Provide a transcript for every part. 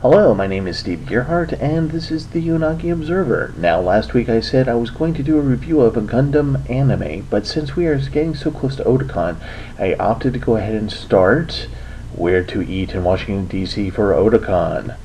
Hello, my name is Steve Gearhart, and this is the Unagi Observer. Now, last week I said I was going to do a review of a Gundam anime, but since we are getting so close to Otakon, I opted to go ahead and start Where to Eat in Washington, D.C. for Otakon.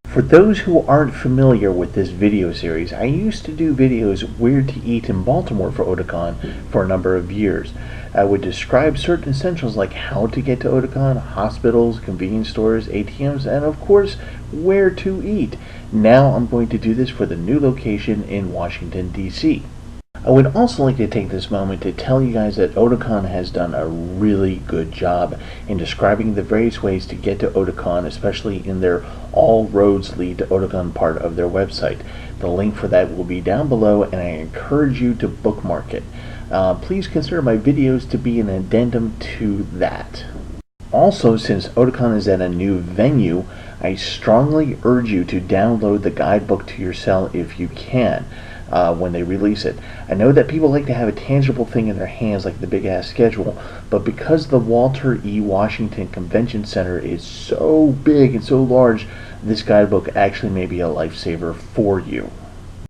For those who aren't familiar with this video series, I used to do videos where to eat in Baltimore for Otakon for a number of years. I would describe certain essentials like how to get to Otakon, hospitals, convenience stores, ATMs, and of course, where to eat. Now I'm going to do this for the new location in Washington, D.C. I would also like to take this moment to tell you guys that Otakon has done a really good job in describing the various ways to get to Otakon, especially in their All Roads Lead to Otakon part of their website. The link for that will be down below, and I encourage you to bookmark it. Please consider my videos to be an addendum to that. Also, since Otakon is at a new venue, I strongly urge you to download the guidebook to your cell if you can. When they release it. I know that people like to have a tangible thing in their hands like the big ass schedule, but because the Walter E. Washington Convention Center is so big and so large, this guidebook actually may be a lifesaver for you.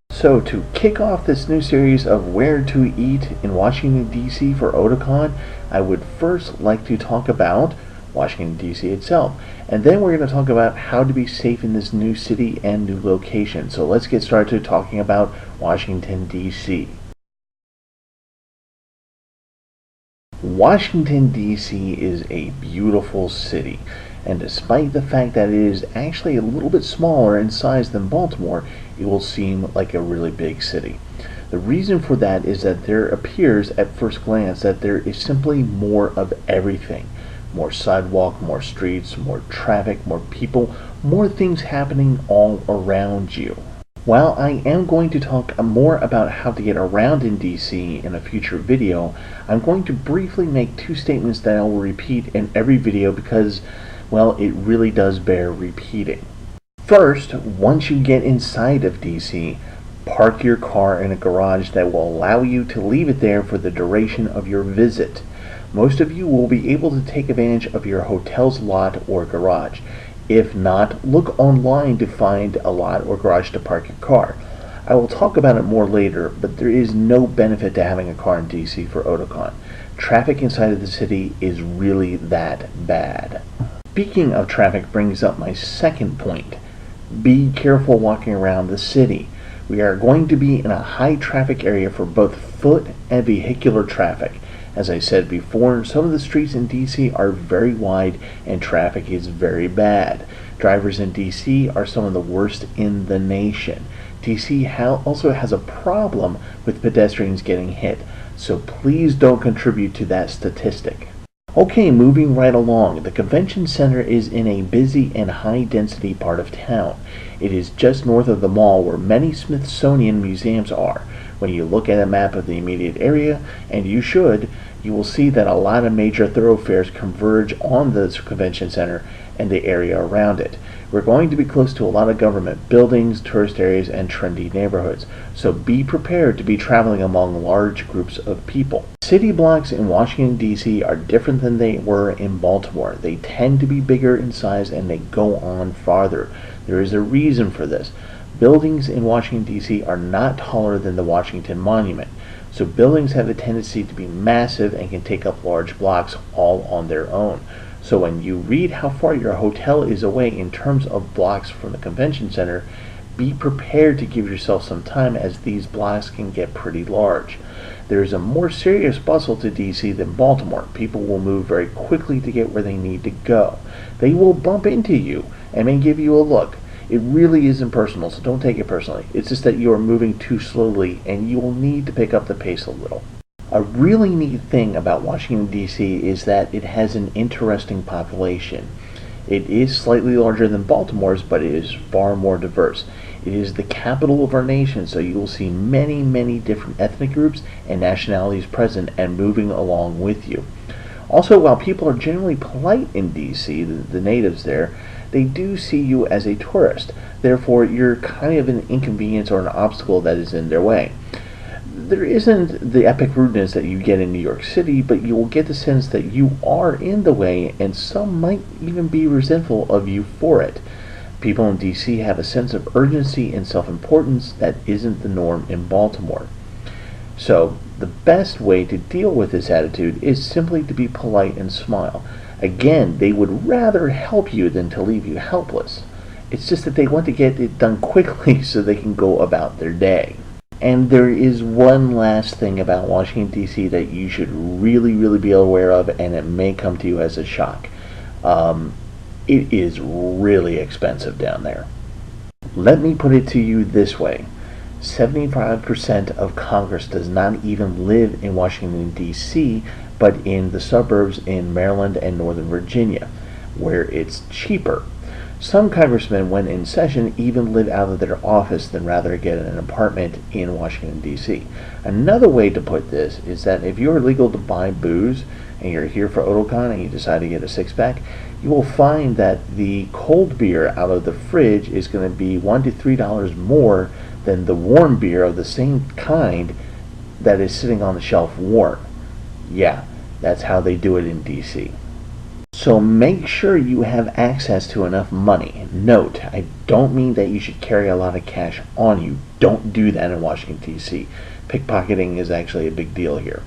So to kick off this new series of Where to Eat in Washington, D.C. for Otakon, I would first like to talk about Washington, D.C. itself. And then we're going to talk about how to be safe in this new city and new location. So let's get started talking about Washington, D.C. Washington, D.C. is a beautiful city. And despite the fact that it is actually a little bit smaller in size than Baltimore, it will seem like a really big city. The reason for that is that there appears at first glance that there is simply more of everything. More sidewalk, more streets, more traffic, more people, more things happening all around you. While I am going to talk more about how to get around in DC in a future video, I'm going to briefly make two statements that I will repeat in every video because, well, it really does bear repeating. First, once you get inside of DC, park your car in a garage that will allow you to leave it there for the duration of your visit. Most of you will be able to take advantage of your hotel's lot or garage. If not, look online to find a lot or garage to park your car. I will talk about it more later, but there is no benefit to having a car in DC for Otakon. Traffic inside of the city is really that bad. Speaking of traffic brings up my second point. Be careful walking around the city. We are going to be in a high traffic area for both foot and vehicular traffic. As I said before, some of the streets in DC are very wide and traffic is very bad. Drivers in DC are some of the worst in the nation. DC also has a problem with pedestrians getting hit, so please don't contribute to that statistic. Okay, moving right along. The convention center is in a busy and high-density part of town. It is just north of the mall where many Smithsonian museums are. When you look at a map of the immediate area, and you should, you will see that a lot of major thoroughfares converge on the convention center and the area around it. We're going to be close to a lot of government buildings, tourist areas, and trendy neighborhoods, so be prepared to be traveling among large groups of people. City blocks in Washington, D.C. are different than they were in Baltimore. They tend to be bigger in size and they go on farther. There is a reason for this. Buildings in Washington, D.C. are not taller than the Washington Monument, so buildings have a tendency to be massive and can take up large blocks all on their own. So when you read how far your hotel is away in terms of blocks from the convention center, be prepared to give yourself some time as these blocks can get pretty large. There is a more serious bustle to DC than Baltimore. People will move very quickly to get where they need to go. They will bump into you and may give you a look. It really isn't personal, so don't take it personally. It's just that you are moving too slowly and you will need to pick up the pace a little. A really neat thing about Washington, D.C. is that it has an interesting population. It is slightly larger than Baltimore's, but it is far more diverse. It is the capital of our nation, so you will see many, many different ethnic groups and nationalities present and moving along with you. Also, while people are generally polite in D.C., the natives there, they do see you as a tourist. Therefore, you're kind of an inconvenience or an obstacle that is in their way. There isn't the epic rudeness that you get in New York City, but you will get the sense that you are in the way, and some might even be resentful of you for it. People in DC have a sense of urgency and self-importance that isn't the norm in Baltimore. So, the best way to deal with this attitude is simply to be polite and smile. Again, they would rather help you than to leave you helpless. It's just that they want to get it done quickly so they can go about their day. And there is one last thing about Washington, D.C. that you should really be aware of, and it may come to you as a shock. It is really expensive down there. Let me put it to you this way. 75% of Congress does not even live in Washington, D.C., but in the suburbs in Maryland and Northern Virginia, where it's cheaper. Some congressmen, when in session, even live out of their office than rather get an apartment in Washington, D.C. Another way to put this is that if you're legal to buy booze and you're here for Otakon and you decide to get a six-pack, you will find that the cold beer out of the fridge is going to be $1 to $3 more than the warm beer of the same kind that is sitting on the shelf warm. Yeah, that's how they do it in DC. So make sure you have access to enough money. Note, I don't mean that you should carry a lot of cash on you. Don't do that in Washington, D.C. Pickpocketing is actually a big deal here.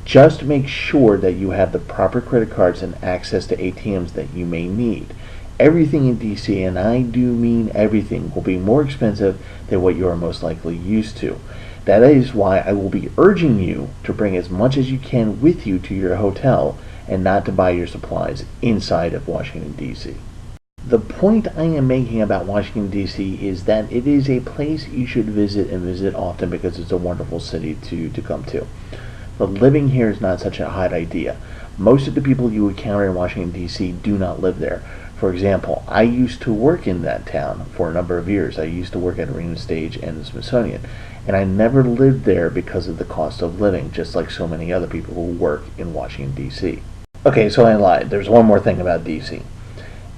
Just make sure that you have the proper credit cards and access to ATMs that you may need. Everything in DC, and I do mean everything, will be more expensive than what you are most likely used to. That is why I will be urging you to bring as much as you can with you to your hotel and not to buy your supplies inside of Washington, D.C. The point I am making about Washington, D.C. is that it is a place you should visit and visit often because it's a wonderful city to come to. But living here is not such a hot idea. Most of the people you encounter in Washington, D.C. do not live there. For example, I used to work in that town for a number of years. I used to work at Arena Stage and the Smithsonian, and I never lived there because of the cost of living, just like so many other people who work in Washington, D.C. Okay, so I lied. There's one more thing about D.C.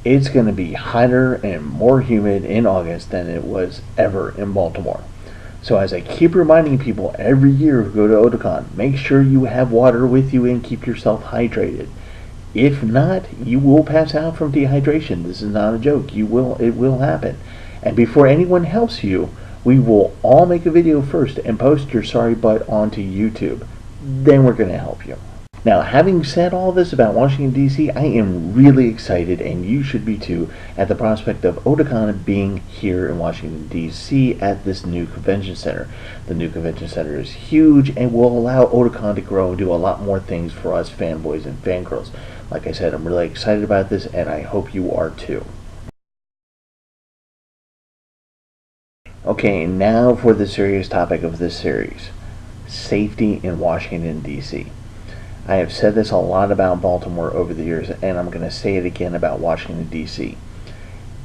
It's going to be hotter and more humid in August than it was ever in Baltimore. So as I keep reminding people every year who go to Otakon, make sure you have water with you and keep yourself hydrated. If not, you will pass out from dehydration. This is not a joke. It will happen. And before anyone helps you, we will all make a video first and post your sorry butt onto YouTube. Then we're going to help you. Now, having said all this about Washington, D.C., I am really excited, and you should be too, at the prospect of Otakon being here in Washington, D.C. at this new convention center. The new convention center is huge and will allow Otakon to grow and do a lot more things for us fanboys and fangirls. Like I said, I'm really excited about this, and I hope you are too. Okay, now for the serious topic of this series. Safety in Washington, D.C. I have said this a lot about Baltimore over the years, and I'm going to say it again about Washington, D.C.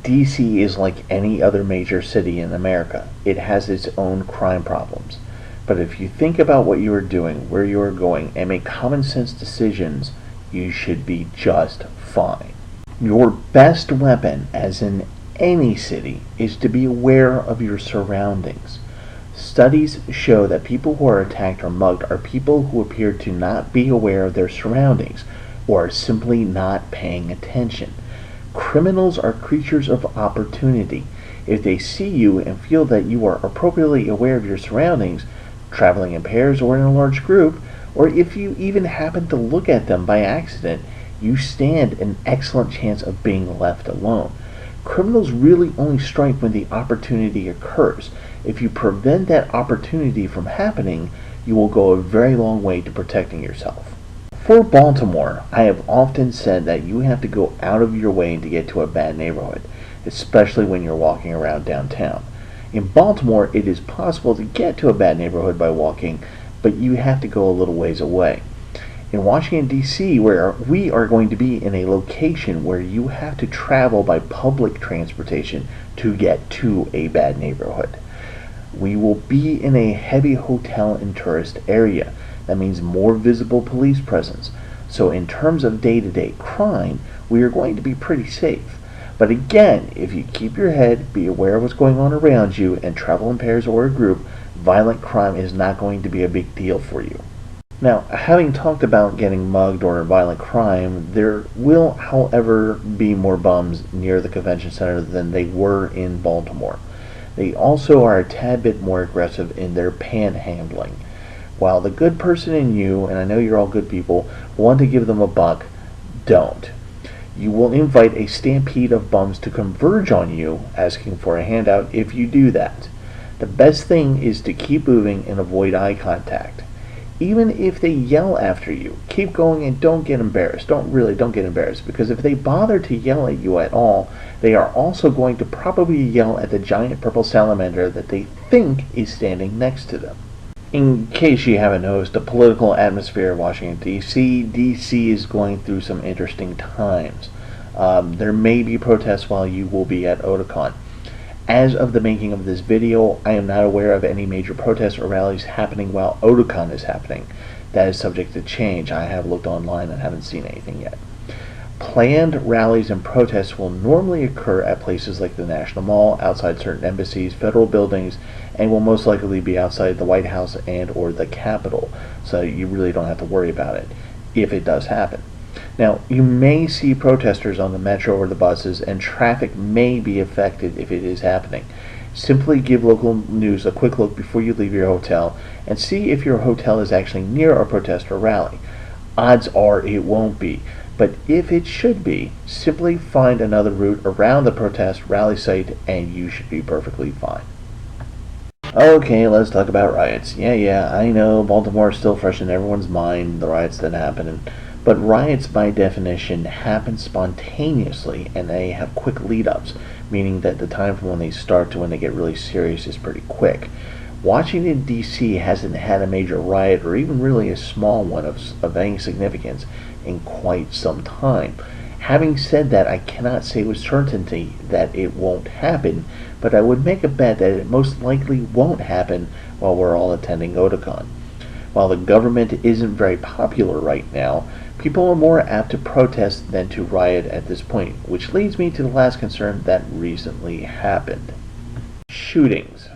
D.C. is like any other major city in America. It has its own crime problems. But if you think about what you are doing, where you are going, and make common sense decisions, you should be just fine. Your best weapon, as in any city, is to be aware of your surroundings. Studies show that people who are attacked or mugged are people who appear to not be aware of their surroundings or are simply not paying attention. Criminals are creatures of opportunity. If they see you and feel that you are appropriately aware of your surroundings, traveling in pairs or in a large group, or if you even happen to look at them by accident, you stand an excellent chance of being left alone. Criminals really only strike when the opportunity occurs. If you prevent that opportunity from happening, you will go a very long way to protecting yourself. For Baltimore, I have often said that you have to go out of your way to get to a bad neighborhood, especially when you're walking around downtown. In Baltimore, it is possible to get to a bad neighborhood by walking, but you have to go a little ways away. In Washington, D.C., where we are going to be in a location where you have to travel by public transportation to get to a bad neighborhood. We will be in a heavy hotel and tourist area. That means more visible police presence. So in terms of day-to-day crime, we are going to be pretty safe. But again, if you keep your head, be aware of what's going on around you, and travel in pairs or a group, violent crime is not going to be a big deal for you. Now, having talked about getting mugged or violent crime, there will, however, be more bums near the convention center than they were in Baltimore. They also are a tad bit more aggressive in their panhandling. While the good person in you, and I know you're all good people, want to give them a buck, don't. You will invite a stampede of bums to converge on you, asking for a handout if you do that. The best thing is to keep moving and avoid eye contact. Even if they yell after you, keep going and don't get embarrassed. Don't get embarrassed, because if they bother to yell at you at all, they are also going to probably yell at the giant purple salamander that they think is standing next to them. In case you haven't noticed, the political atmosphere of Washington, D.C. is going through some interesting times. There may be protests while you will be at Otakon. As of the making of this video, I am not aware of any major protests or rallies happening while Otakon is happening. That is subject to change. I have looked online and haven't seen anything yet. Planned rallies and protests will normally occur at places like the National Mall, outside certain embassies, federal buildings, and will most likely be outside the White House and or the Capitol, so you really don't have to worry about it if it does happen. Now, you may see protesters on the metro or the buses, and traffic may be affected if it is happening. Simply give local news a quick look before you leave your hotel and see if your hotel is actually near a protest or rally. Odds are it won't be, but if it should be, simply find another route around the protest rally site and you should be perfectly fine. Okay, let's talk about riots. Yeah, I know Baltimore is still fresh in everyone's mind, the riots that happened, but riots by definition happen spontaneously and they have quick lead-ups, meaning that the time from when they start to when they get really serious is pretty quick. Washington, D.C. hasn't had a major riot or even really a small one of any significance in quite some time. Having said that, I cannot say with certainty that it won't happen, but I would make a bet that it most likely won't happen while we're all attending Otakon. While the government isn't very popular right now, people are more apt to protest than to riot at this point, which leads me to the last concern that recently happened. Shootings.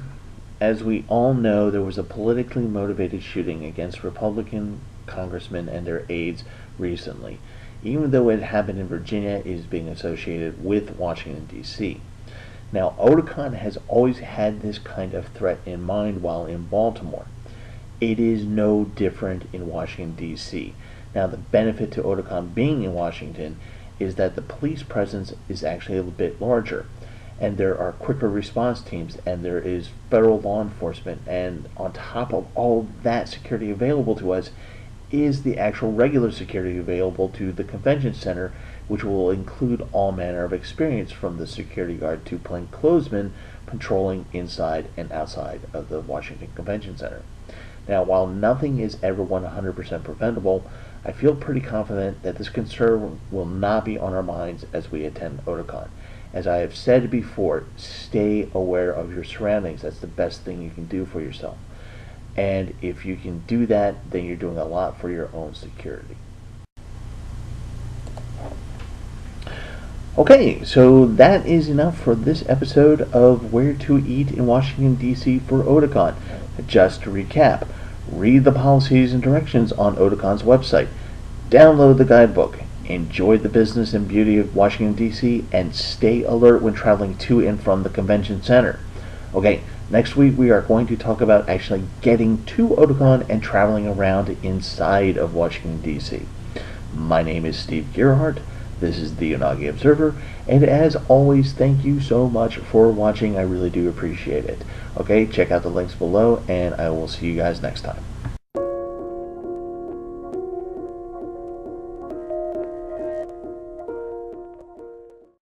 As we all know, there was a politically motivated shooting against Republican congressmen and their aides recently. Even though it happened in Virginia, it is being associated with Washington, D.C. Now, Otakon has always had this kind of threat in mind while in Baltimore. It is no different in Washington, D.C. Now, the benefit to Otakon being in Washington is that the police presence is actually a little bit larger, and there are quicker response teams, and there is federal law enforcement, and on top of all that security available to us is the actual regular security available to the convention center, which will include all manner of experience from the security guard to plainclothesmen patrolling inside and outside of the Washington Convention Center. Now, while nothing is ever 100% preventable, I feel pretty confident that this concern will not be on our minds as we attend Otakon. As I have said before, stay aware of your surroundings. That's the best thing you can do for yourself. And if you can do that, then you're doing a lot for your own security. Okay, so that is enough for this episode of Where to Eat in Washington, D.C. for Otakon. Just to recap, read the policies and directions on Otakon's website, download the guidebook, enjoy the business and beauty of Washington, D.C., and stay alert when traveling to and from the convention center. Okay, next week we are going to talk about actually getting to Otakon and traveling around inside of Washington, D.C. My name is Steve Gerhardt. This is the Unagi Observer, and as always, thank you so much for watching. I really do appreciate it. Okay, check out the links below, and I will see you guys next time.